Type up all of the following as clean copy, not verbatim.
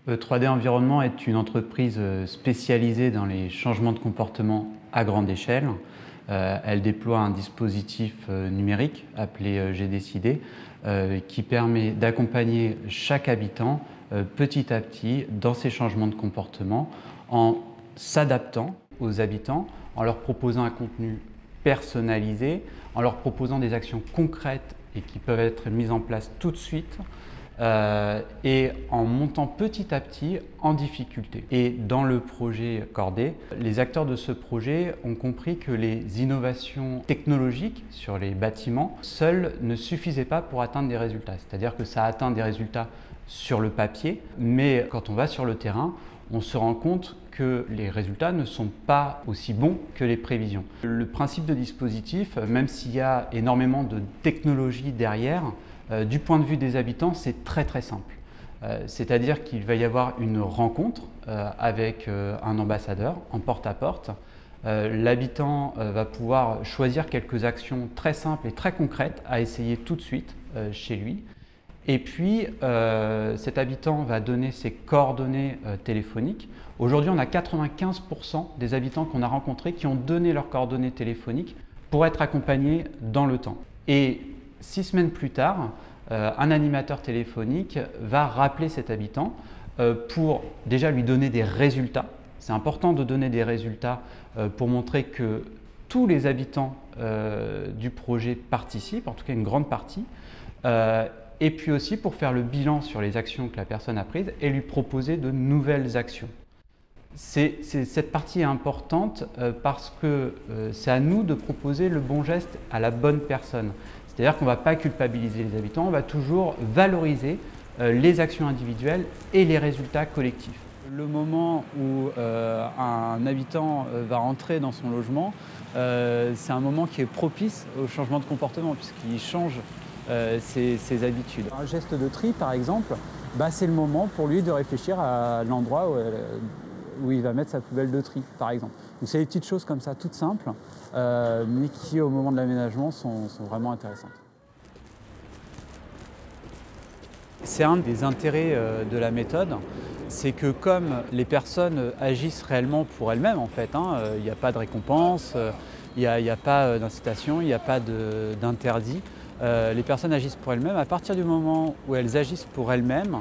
E3D Environnement est une entreprise spécialisée dans les changements de comportement à grande échelle. Elle déploie un dispositif numérique appelé J'ai décidé qui permet d'accompagner chaque habitant petit à petit dans ces changements de comportement en s'adaptant aux habitants, en leur proposant un contenu personnalisé, en leur proposant des actions concrètes et qui peuvent être mises en place tout de suite et en montant petit à petit en difficulté. Et dans le projet Cordé, les acteurs de ce projet ont compris que les innovations technologiques sur les bâtiments seules ne suffisaient pas pour atteindre des résultats. C'est-à-dire que ça atteint des résultats sur le papier, mais quand on va sur le terrain, on se rend compte que les résultats ne sont pas aussi bons que les prévisions. Le principe de dispositif, même s'il y a énormément de technologie derrière, du point de vue des habitants, c'est très simple. C'est-à-dire qu'il va y avoir une rencontre avec un ambassadeur en porte-à-porte. L'habitant va pouvoir choisir quelques actions très simples et très concrètes à essayer tout de suite chez lui. Et puis, cet habitant va donner ses coordonnées téléphoniques. Aujourd'hui, on a 95% des habitants qu'on a rencontrés qui ont donné leurs coordonnées téléphoniques pour être accompagnés dans le temps. Et 6 semaines plus tard, un animateur téléphonique va rappeler cet habitant pour déjà lui donner des résultats. C'est important de donner des résultats pour montrer que tous les habitants du projet participent, en tout cas une grande partie. Et puis aussi pour faire le bilan sur les actions que la personne a prises et lui proposer de nouvelles actions. Cette partie est importante parce que c'est à nous de proposer le bon geste à la bonne personne. C'est-à-dire qu'on ne va pas culpabiliser les habitants, on va toujours valoriser les actions individuelles et les résultats collectifs. Le moment où un habitant va rentrer dans son logement, c'est un moment qui est propice au changement de comportement puisqu'il change ses habitudes. Un geste de tri, par exemple, c'est le moment pour lui de réfléchir à l'endroit où il va mettre sa poubelle de tri, par exemple. Donc c'est des petites choses comme ça, toutes simples, mais qui, au moment de l'aménagement, sont vraiment intéressantes. C'est un des intérêts de la méthode, c'est que comme les personnes agissent réellement pour elles-mêmes, en fait, il n'y a pas de récompense, il n'y a pas d'incitation, il n'y a pas d'interdit. Les personnes agissent pour elles-mêmes. À partir du moment où elles agissent pour elles-mêmes,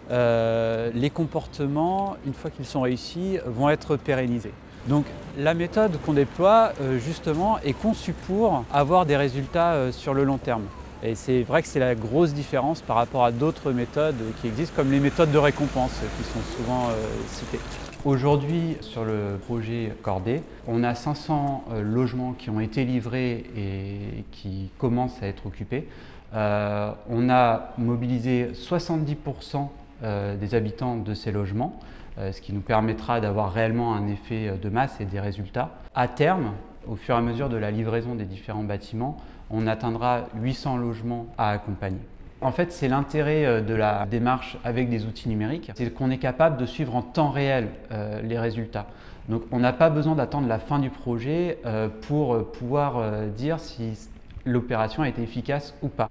les comportements, une fois qu'ils sont réussis, vont être pérennisés. Donc la méthode qu'on déploie, justement, est conçue pour avoir des résultats sur le long terme. Et c'est vrai que c'est la grosse différence par rapport à d'autres méthodes qui existent, comme les méthodes de récompense qui sont souvent citées. Aujourd'hui, sur le projet Cordé, on a 500 logements qui ont été livrés et qui commencent à être occupés. On a mobilisé 70% des habitants de ces logements, ce qui nous permettra d'avoir réellement un effet de masse et des résultats. À terme, au fur et à mesure de la livraison des différents bâtiments, on atteindra 800 logements à accompagner. En fait, c'est l'intérêt de la démarche avec des outils numériques, c'est qu'on est capable de suivre en temps réel les résultats. Donc on n'a pas besoin d'attendre la fin du projet pour pouvoir dire si l'opération a été efficace ou pas.